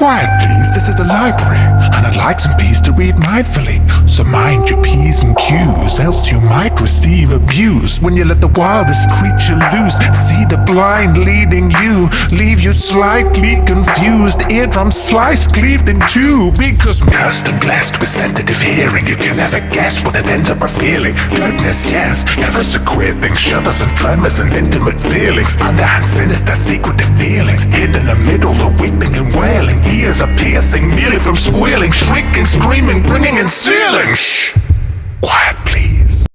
Quiet, please, this is a library, and I'd like some peace to read mindfully. So mind your P's and Q's, else you might receive abuse. When you let the wildest creature loose, see the blind leading you, leave you slightly confused, eardrum sliced, cleaved in two. Because cursed and blessed with sensitive hearing, you can never guess what it ends up feeling. Goodness, yes, never so queer things, shudders and tremors and intimate feelings. Underhand sinister secretive dealings, hid in the middle, the weeping and wailing. Ears are piercing, merely from squealing, shrieking, screaming, bringing in ceilings. Shh. Quiet, please.